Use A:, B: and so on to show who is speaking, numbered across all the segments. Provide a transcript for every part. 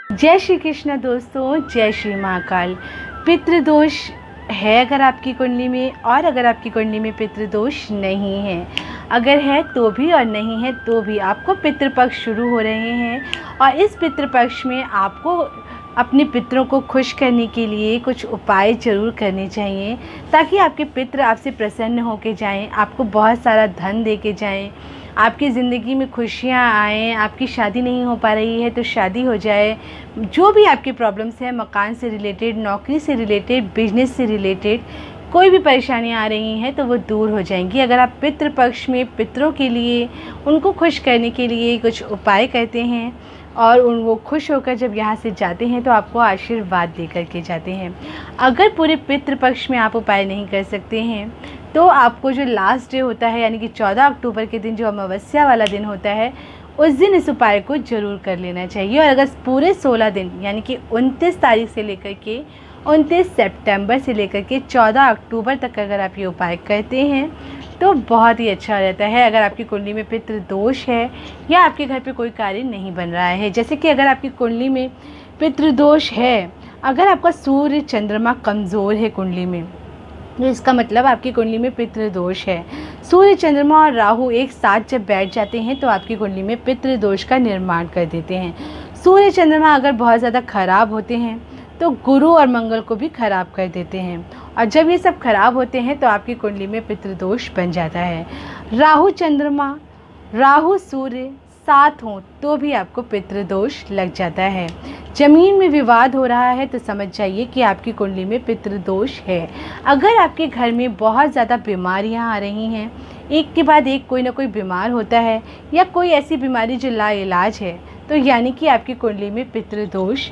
A: जय श्री कृष्ण दोस्तों, जय श्री महाकाल। पितृदोष है अगर आपकी कुंडली में, और अगर आपकी कुंडली में पितृदोष नहीं है, अगर है तो भी और नहीं है तो भी आपको पितृपक्ष शुरू हो रहे हैं। और इस पितृपक्ष में आपको अपने पितरों को खुश करने के लिए कुछ उपाय ज़रूर करने चाहिए, ताकि आपके पितर आपसे प्रसन्न होकर जाएं, आपको बहुत सारा धन दे के जाएँ, आपकी ज़िंदगी में खुशियाँ आएँ। आपकी शादी नहीं हो पा रही है तो शादी हो जाए। जो भी आपकी प्रॉब्लम्स हैं, मकान से रिलेटेड, नौकरी से रिलेटेड, बिजनेस से रिलेटेड, कोई भी परेशानियाँ आ रही हैं तो वो दूर हो जाएंगी अगर आप पितृपक्ष में पितरों के लिए, उनको खुश करने के लिए कुछ उपाय करते हैं और वो खुश होकर जब यहाँ से जाते हैं तो आपको आशीर्वाद दे कर के जाते हैं। अगर पूरे पितृपक्ष में आप उपाय नहीं कर सकते हैं तो आपको जो लास्ट डे होता है, यानी कि 14 अक्टूबर के दिन जो अमावस्या वाला दिन होता है, उस दिन इस उपाय को ज़रूर कर लेना चाहिए। और अगर पूरे 16 दिन, यानी कि 29 तारीख से लेकर के 29 सितंबर से लेकर के 14 अक्टूबर तक अगर आप ये उपाय करते हैं तो बहुत ही अच्छा रहता है। अगर आपकी कुंडली में पितृदोष है या आपके घर पे कोई कार्य नहीं बन रहा है, जैसे कि अगर आपकी कुंडली में पितृदोष है, अगर आपका सूर्य चंद्रमा कमज़ोर है कुंडली में, तो इसका मतलब आपकी कुंडली में पितृदोष है। सूर्य चंद्रमा और राहु एक साथ जब बैठ जाते हैं तो आपकी कुंडली में पितृदोष का निर्माण कर देते हैं। सूर्य चंद्रमा अगर बहुत ज़्यादा खराब होते हैं तो गुरु और मंगल को भी खराब कर देते हैं, और जब ये सब खराब होते हैं तो आपकी कुंडली में पितृदोष बन जाता है। राहु चंद्रमा, राहु सूर्य साथ हों तो भी आपको पितृदोष लग जाता है। ज़मीन में विवाद हो रहा है तो समझ जाइए कि आपकी कुंडली में पितृदोष है। अगर आपके घर में बहुत ज़्यादा बीमारियां आ रही हैं, एक के बाद एक कोई ना कोई बीमार होता है, या कोई ऐसी बीमारी जो लाइलाज है, तो यानी कि आपकी कुंडली में पितृदोष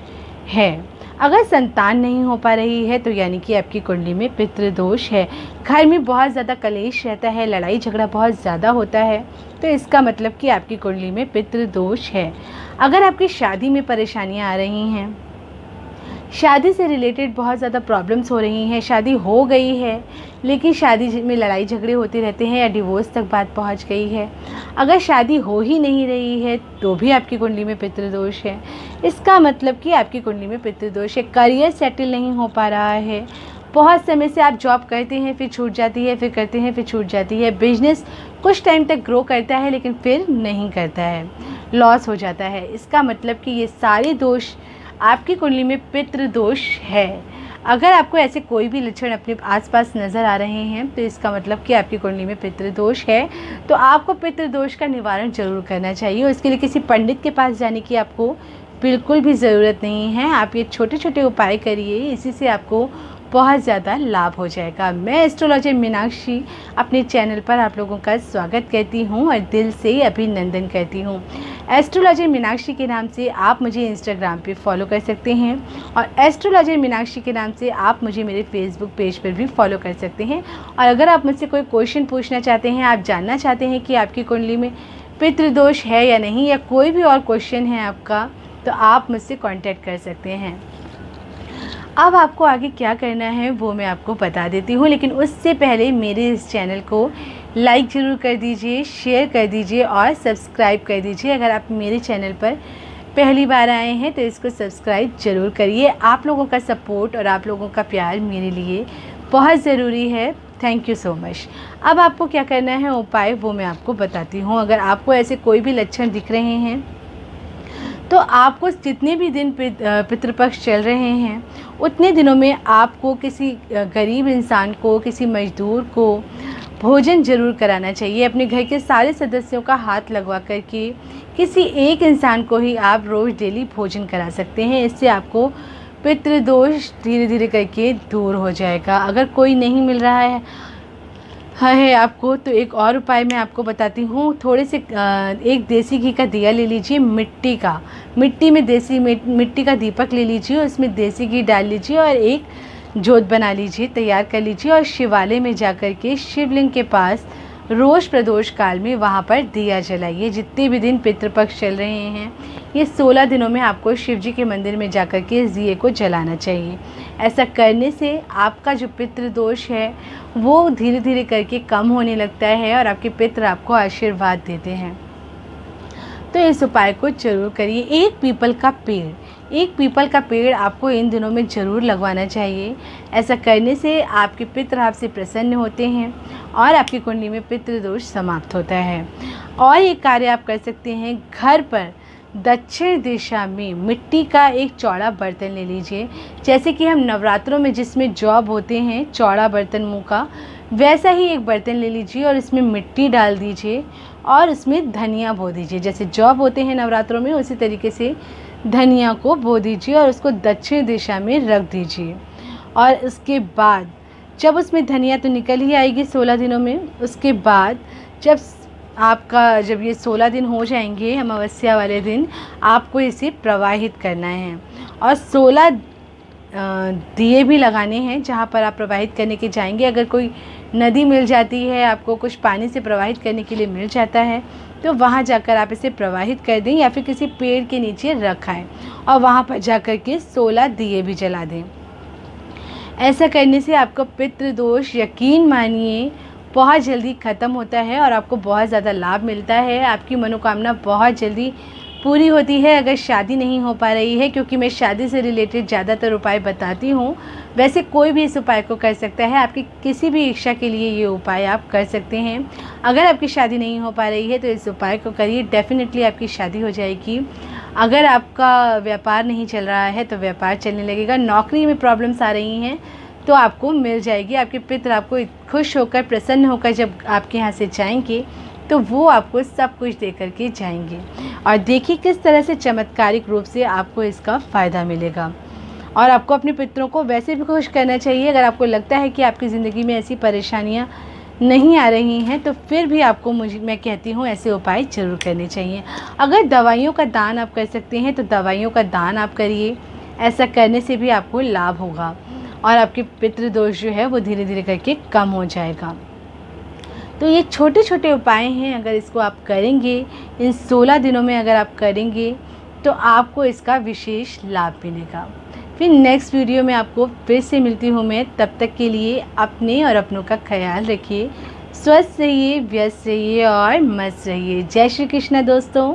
A: है। अगर संतान नहीं हो पा रही है तो यानी कि आपकी कुंडली में पितृदोष है। घर में बहुत ज़्यादा कलेश रहता है, लड़ाई झगड़ा बहुत ज़्यादा होता है, तो इसका मतलब कि आपकी कुंडली में पितृदोष है। अगर आपकी शादी में परेशानियां आ रही हैं, शादी से रिलेटेड बहुत ज़्यादा प्रॉब्लम्स हो रही हैं, शादी हो गई है लेकिन शादी में लड़ाई झगड़े होते रहते हैं या डिवोर्स तक बात पहुंच गई है, अगर शादी हो ही नहीं रही है तो भी आपकी कुंडली में पितृदोष है। इसका मतलब कि आपकी कुंडली में पितृदोष है। करियर सेटल नहीं हो पा रहा है, बहुत समय से आप जॉब करते हैं फिर छूट जाती है, फिर करते हैं फिर छूट जाती है, बिजनेस कुछ टाइम तक ग्रो करता है लेकिन फिर नहीं करता है, लॉस हो जाता है। इसका मतलब कि ये सारे दोष आपकी कुंडली में पितृदोष है। अगर आपको ऐसे कोई भी लक्षण अपने आसपास नज़र आ रहे हैं तो इसका मतलब कि आपकी कुंडली में पितृदोष है। तो आपको पितृदोष का निवारण ज़रूर करना चाहिए, और इसके लिए किसी पंडित के पास जाने की आपको बिल्कुल भी ज़रूरत नहीं है। आप ये छोटे छोटे उपाय करिए, इसी से आपको बहुत ज़्यादा लाभ हो जाएगा। मैं एस्ट्रोलॉजर मीनाक्षी अपने चैनल पर आप लोगों का स्वागत करती हूँ और दिल से अभिनंदन करती हूँ। एस्ट्रोलॉजर मीनाक्षी के नाम से आप मुझे इंस्टाग्राम पे फॉलो कर सकते हैं, और एस्ट्रोलॉजर मीनाक्षी के नाम से आप मुझे मेरे फेसबुक पेज पर भी फॉलो कर सकते हैं। और अगर आप मुझसे कोई क्वेश्चन पूछना चाहते हैं, आप जानना चाहते हैं कि आपकी कुंडली में पितृदोष है या नहीं, या कोई भी और क्वेश्चन है आपका, तो आप मुझसे कॉन्टैक्ट कर सकते हैं। अब आपको आगे क्या करना है वो मैं आपको बता देती हूँ, लेकिन उससे पहले मेरे इस चैनल को लाइक ज़रूर कर दीजिए, शेयर कर दीजिए और सब्सक्राइब कर दीजिए। अगर आप मेरे चैनल पर पहली बार आए हैं तो इसको सब्सक्राइब ज़रूर करिए। आप लोगों का सपोर्ट और आप लोगों का प्यार मेरे लिए बहुत ज़रूरी है। Thank you so much. अब आपको क्या करना है उपाय वो मैं आपको बताती हूँ। अगर आपको ऐसे कोई भी लक्षण दिख रहे हैं तो आपको जितने भी दिन पितृपक्ष चल रहे हैं उतने दिनों में आपको किसी गरीब इंसान को, किसी मजदूर को भोजन ज़रूर कराना चाहिए। अपने घर के सारे सदस्यों का हाथ लगवा करके किसी एक इंसान को ही आप रोज़ डेली भोजन करा सकते हैं। इससे आपको पितृदोष धीरे धीरे करके दूर हो जाएगा। अगर कोई नहीं मिल रहा है आपको तो एक और उपाय मैं आपको बताती हूँ। थोड़े से एक देसी घी का दिया ले लीजिए, मिट्टी में देसी मिट्टी का दीपक ले लीजिए, उसमें देसी घी डाल लीजिए और एक जोत बना लीजिए, तैयार कर लीजिए, और शिवालय में जाकर के शिवलिंग के पास रोज़ प्रदोष काल में वहाँ पर दिया जलाइए। जितने भी दिन पितृपक्ष चल रहे हैं ये 16 दिनों में आपको शिव जी के मंदिर में जाकर के इस दिए को जलाना चाहिए। ऐसा करने से आपका जो पितृदोष है वो धीरे धीरे करके कम होने लगता है और आपके पितृ आपको आशीर्वाद देते हैं। तो इस उपाय को जरूर करिए। एक पीपल का पेड़ एक पीपल का पेड़ आपको इन दिनों में ज़रूर लगवाना चाहिए। ऐसा करने से आपके पितृ आपसे प्रसन्न होते हैं और आपकी कुंडली में पितृदोष समाप्त होता है। और ये कार्य आप कर सकते हैं, घर पर दक्षिण दिशा में मिट्टी का एक चौड़ा बर्तन ले लीजिए। जैसे कि हम नवरात्रों में जिसमें जॉब होते हैं चौड़ा बर्तन मुँह का, वैसा ही एक बर्तन ले लीजिए और इसमें मिट्टी डाल दीजिए और उसमें धनिया बो दीजिए। जैसे जॉब होते हैं नवरात्रों में, उसी तरीके से धनिया को बो दीजिए और उसको दक्षिण दिशा में रख दीजिए। और उसके बाद जब उसमें धनिया तो निकल ही आएगी 16 दिनों में, उसके बाद जब ये 16 दिन हो जाएंगे अमावस्या वाले दिन, आपको इसे प्रवाहित करना है और 16 दिए भी लगाने हैं जहाँ पर आप प्रवाहित करने के जाएंगे। अगर कोई नदी मिल जाती है, आपको कुछ पानी से प्रवाहित करने के लिए मिल जाता है, तो वहाँ जाकर आप इसे प्रवाहित कर दें या फिर किसी पेड़ के नीचे रखाएं और वहाँ पर जाकर के 16 दिए भी जला दें। ऐसा करने से आपका पितृदोष यकीन मानिए बहुत जल्दी ख़त्म होता है और आपको बहुत ज़्यादा लाभ मिलता है। आपकी मनोकामना बहुत जल्दी पूरी होती है। अगर शादी नहीं हो पा रही है, क्योंकि मैं शादी से रिलेटेड ज़्यादातर उपाय बताती हूँ, वैसे कोई भी इस उपाय को कर सकता है। आपकी किसी भी इच्छा के लिए ये उपाय आप कर सकते हैं। अगर आपकी शादी नहीं हो पा रही है तो इस उपाय को करिए, डेफिनेटली आपकी शादी हो जाएगी। अगर आपका व्यापार नहीं चल रहा है तो व्यापार चलने लगेगा। नौकरी में प्रॉब्लम्स आ रही हैं तो आपको मिल जाएगी। आपके पितृ आपको खुश होकर, प्रसन्न होकर जब आपके यहाँ से जाएंगे तो वो आपको सब कुछ दे करके जाएंगे। और देखिए किस तरह से चमत्कारिक रूप से आपको इसका फ़ायदा मिलेगा। और आपको अपने पितरों को वैसे भी खुश करना चाहिए। अगर आपको लगता है कि आपकी ज़िंदगी में ऐसी परेशानियाँ नहीं आ रही हैं तो फिर भी आपको मैं कहती हूँ ऐसे उपाय ज़रूर करने चाहिए। अगर दवाइयों का दान आप कर सकते हैं तो दवाइयों का दान आप करिए। ऐसा करने से भी आपको लाभ होगा और आपके पितृदोष जो है वो धीरे धीरे करके कम हो जाएगा। तो ये छोटे छोटे उपाय हैं, अगर इसको आप करेंगे इन 16 दिनों में, अगर आप करेंगे तो आपको इसका विशेष लाभ मिलेगा। फिर नेक्स्ट वीडियो में आपको फिर से मिलती हूँ मैं। तब तक के लिए अपने और अपनों का ख्याल रखिए। स्वस्थ रहिए, व्यस्त रहिए और मस्त रहिए। जय श्री कृष्ण दोस्तों।